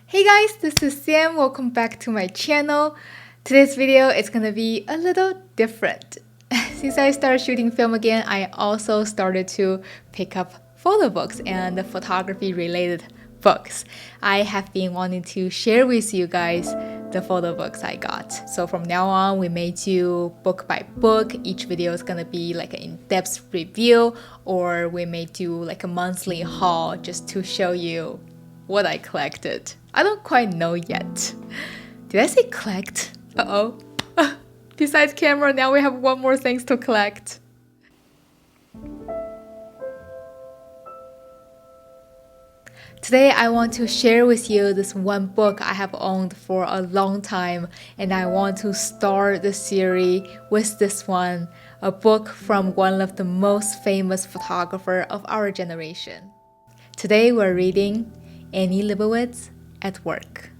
Hey guys, this is Sam. Welcome back to my channel. Today's video is gonna be a little different. Since I started shooting film again, I also started to pick up photo books and photography related books. I have been wanting to share with you guys the photo books I got. So from now on, we may do book by book. Each video is gonna be like an in-depth review, or we may do like a monthly haul just to show you what I collected. I don't quite know yet. Did I say collect? Uh-oh. Besides camera, now we have one more thing to collect. Today I want to share with you this one book I have owned for a long time, and I want to start the series with this one, a book from one of the most famous photographers of our generation. Today we're reading Annie Leibovitz at Work.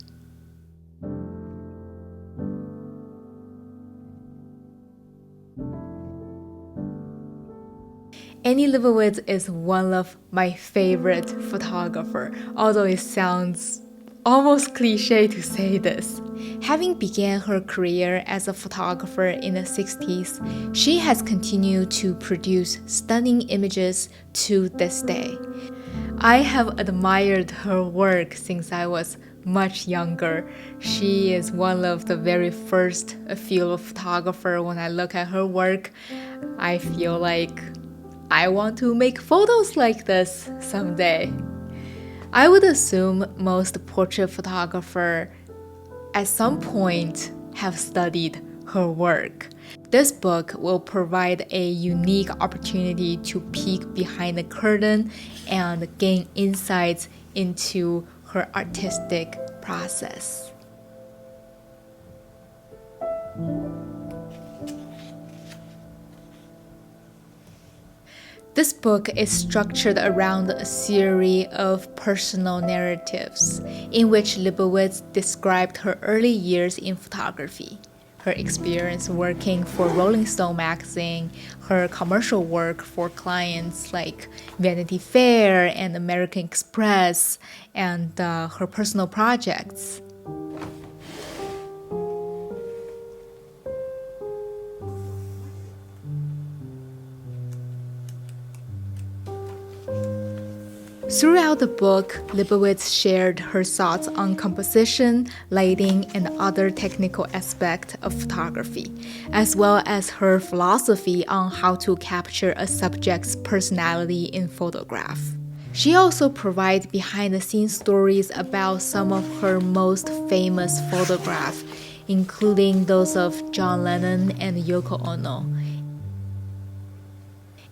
Annie Leibovitz is one of my favorite photographers, although it sounds almost cliche to say this. Having began her career as a photographer in the 60s, she has continued to produce stunning images to this day. I have admired her work since I was much younger. She is one of the very first field photographer. When I look at her work, I feel like I want to make photos like this someday. I would assume most portrait photographers at some point have studied her work. This book will provide a unique opportunity to peek behind the curtain and gain insights into her artistic process. This book is structured around a series of personal narratives in which Leibovitz described her early years in photography, her experience working for Rolling Stone magazine, her commercial work for clients like Vanity Fair and American Express, and her personal projects. Throughout the book, Leibovitz shared her thoughts on composition, lighting, and other technical aspects of photography, as well as her philosophy on how to capture a subject's personality in photograph. She also provides behind-the-scenes stories about some of her most famous photographs, including those of John Lennon and Yoko Ono.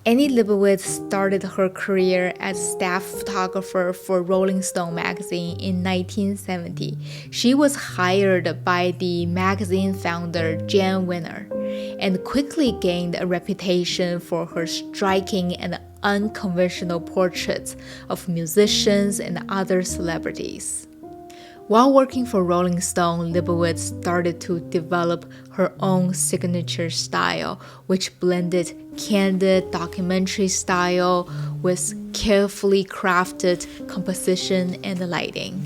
Annie Leibovitz started her career as staff photographer for Rolling Stone magazine in 1970. She was hired by the magazine founder Jan Wenner and quickly gained a reputation for her striking and unconventional portraits of musicians and other celebrities. While working for Rolling Stone, Leibovitz started to develop her own signature style, which blended candid documentary style with carefully crafted composition and lighting.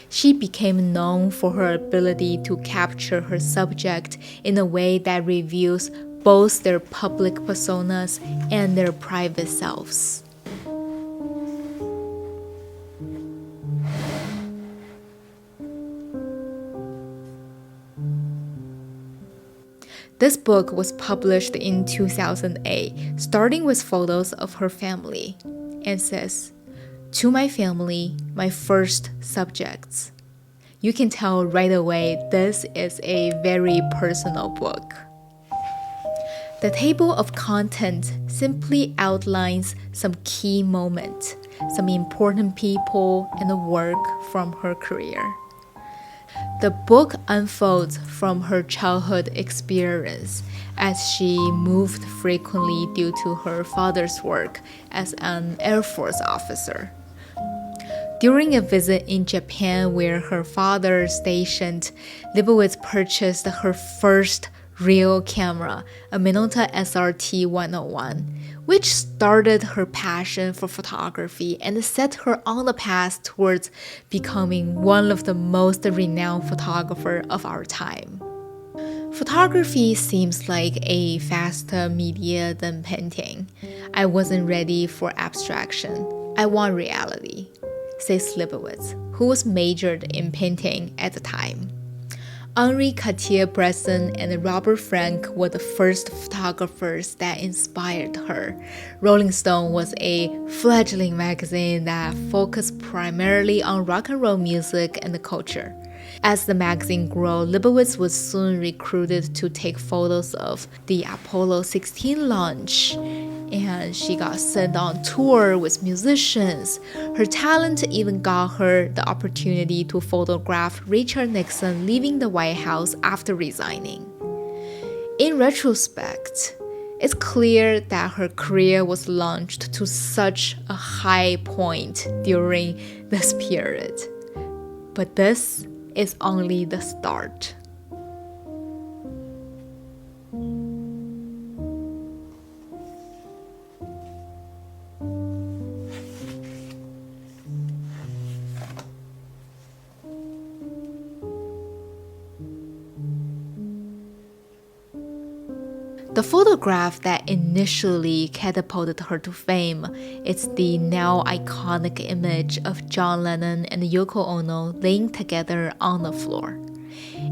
She became known for her ability to capture her subject in a way that reveals both their public personas and their private selves. This book was published in 2008, starting with photos of her family, and says, "To my family, my first subjects." You can tell right away this is a very personal book. The table of contents simply outlines some key moments, some important people and the work from her career. The book unfolds from her childhood experience as she moved frequently due to her father's work as an Air Force officer. During a visit in Japan where her father stationed, Leibovitz purchased her first real camera, a Minolta SRT 101, which started her passion for photography and set her on the path towards becoming one of the most renowned photographers of our time. Photography seems like a faster media than painting. I wasn't ready for abstraction. I want reality, says Leibovitz, who was majored in painting at the time. Henri Cartier-Bresson and Robert Frank were the first photographers that inspired her. Rolling Stone was a fledgling magazine that focused primarily on rock and roll music and the culture. As the magazine grew, Leibovitz was soon recruited to take photos of the Apollo 16 launch, and she got sent on tour with musicians. Her talent even got her the opportunity to photograph Richard Nixon leaving the White House after resigning. In retrospect, it's clear that her career was launched to such a high point during this period. But this is only the start. The photograph that initially catapulted her to fame is the now iconic image of John Lennon and Yoko Ono laying together on the floor.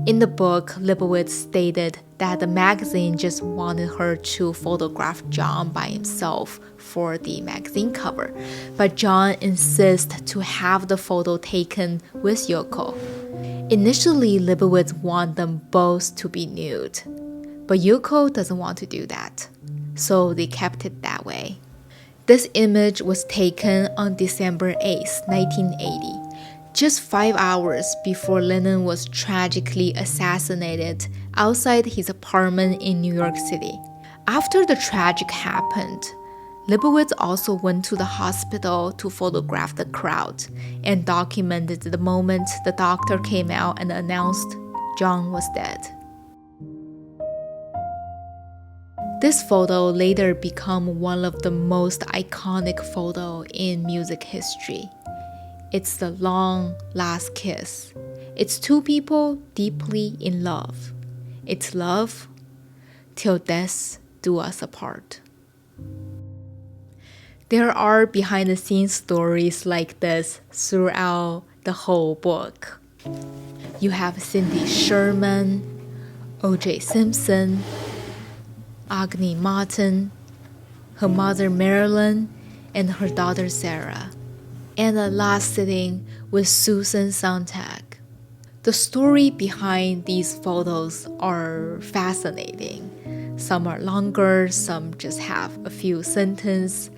In the book, Leibovitz stated that the magazine just wanted her to photograph John by himself for the magazine cover, but John insists to have the photo taken with Yoko. Initially, Leibovitz wanted them both to be nude, but Yoko doesn't want to do that, so they kept it that way. This image was taken on December 8, 1980, just 5 hours before Lennon was tragically assassinated outside his apartment in New York City. After the tragic happened, Leibovitz also went to the hospital to photograph the crowd and documented the moment the doctor came out and announced John was dead. This photo later became one of the most iconic photos in music history. It's the long last kiss. It's two people deeply in love. It's love till death do us apart. There are behind-the-scenes stories like this throughout the whole book. You have Cindy Sherman, O.J. Simpson, Agni Martin, her mother Marilyn, and her daughter Sarah, and the last sitting with Susan Sontag. The story behind these photos are fascinating. Some are longer, some just have a few sentences.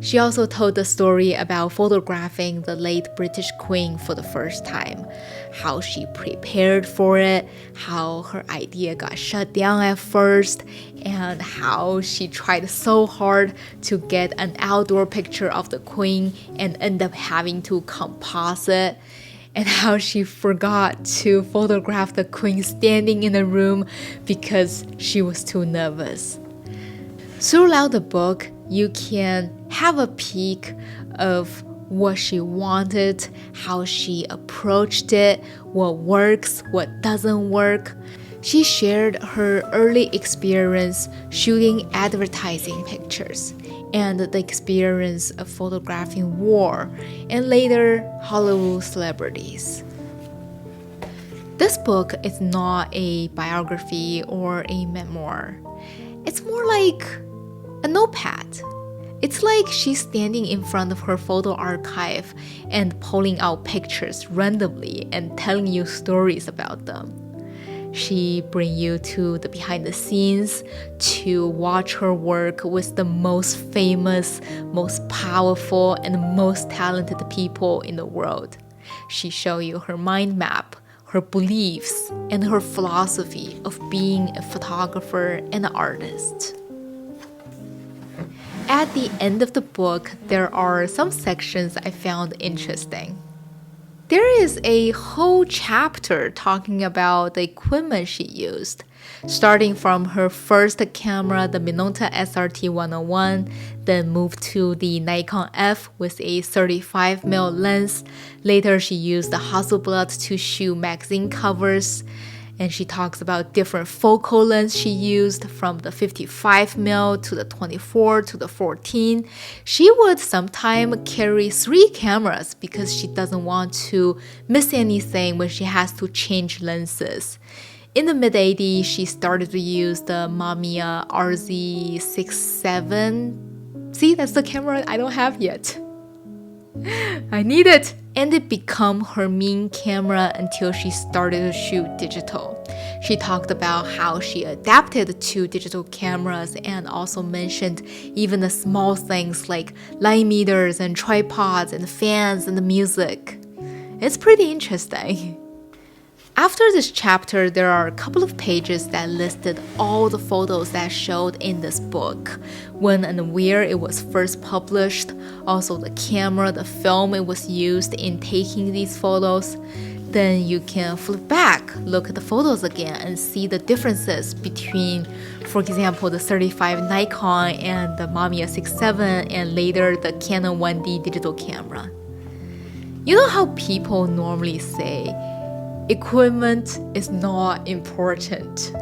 She also told the story about photographing the late British Queen for the first time, how she prepared for it, how her idea got shut down at first, and how she tried so hard to get an outdoor picture of the Queen and ended up having to composite, and how she forgot to photograph the Queen standing in the room because she was too nervous. Throughout the book, you can have a peek of what she wanted, how she approached it, what works, what doesn't work. She shared her early experience shooting advertising pictures and the experience of photographing war and later Hollywood celebrities. This book is not a biography or a memoir. It's more like a notepad. It's like she's standing in front of her photo archive and pulling out pictures randomly and telling you stories about them. She brings you to the behind the scenes to watch her work with the most famous, most powerful, and most talented people in the world. She shows you her mind map, her beliefs, and her philosophy of being a photographer and an artist. At the end of the book, there are some sections I found interesting. There is a whole chapter talking about the equipment she used. starting from her first camera, the Minolta SRT-101, then moved to the Nikon F with a 35mm lens. Later, she used the Hasselblad to shoot magazine covers. And she talks about different focal lengths she used, from the 55mm to the 24 to the 14. She would sometimes carry 3 cameras because she doesn't want to miss anything when she has to change lenses. In the mid-80s, she started to use the Mamiya RZ67. See, that's the camera I don't have yet. I need it! And it became her main camera until she started to shoot digital. She talked about how she adapted to digital cameras and also mentioned even the small things like light meters and tripods and fans and the music. It's pretty interesting. After this chapter, there are a couple of pages that listed all the photos that showed in this book, when and where it was first published, also the camera, the film it was used in taking these photos. Then you can flip back, look at the photos again, and see the differences between, for example, the 35 Nikon and the Mamiya 6.7 and later the Canon 1D digital camera. You know how people normally say, equipment is not important.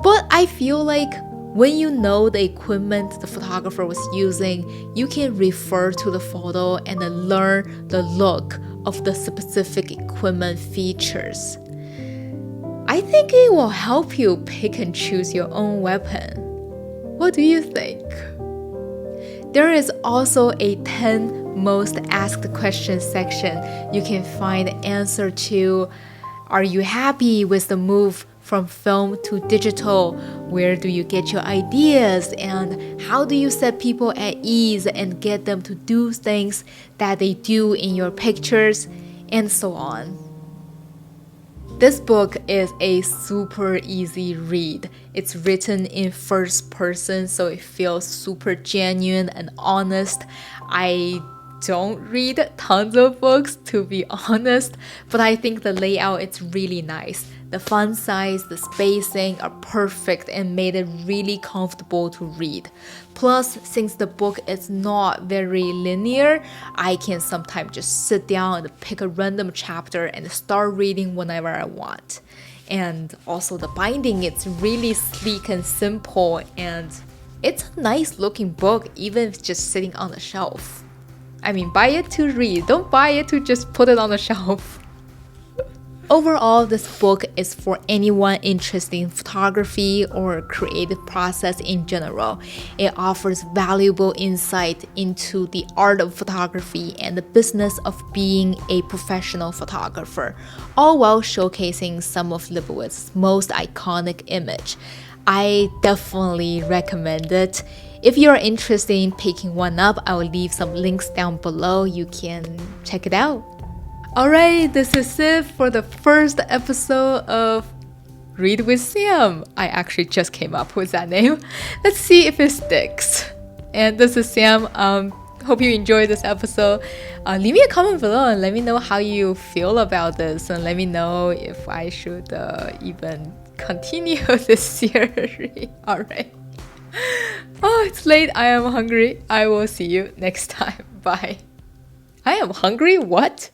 But I feel like when you know the equipment the photographer was using, you can refer to the photo and then learn the look of the specific equipment features. I think it will help you pick and choose your own weapon. What do you think? There is also a 10 most asked questions section. You can find the answer to, are you happy with the move from film to digital? Where do you get your ideas? And how do you set people at ease and get them to do things that they do in your pictures? And so on. This book is a super easy read. It's written in first person, so it feels super genuine and honest. I don't read tons of books, to be honest, but I think the layout is really nice. The font size, the spacing are perfect and made it really comfortable to read. Plus, since the book is not very linear, I can sometimes just sit down and pick a random chapter and start reading whenever I want. And also the binding, it's really sleek and simple, and it's a nice looking book even if it's just sitting on the shelf. I mean, buy it to read, don't buy it to just put it on the shelf. Overall, this book is for anyone interested in photography or creative process in general. It offers valuable insight into the art of photography and the business of being a professional photographer, all while showcasing some of Leibovitz's most iconic image. I definitely recommend it. If you're interested in picking one up, I will leave some links down below. You can check it out. Alright, this is it for the first episode of Read with Sam. I actually just came up with that name. Let's see if it sticks. And this is Sam. Hope you enjoyed this episode. Leave me a comment below and let me know how you feel about this, and let me know if I should even continue this series. Alright. Oh, it's late. I am hungry. I will see you next time. Bye. I am hungry? What?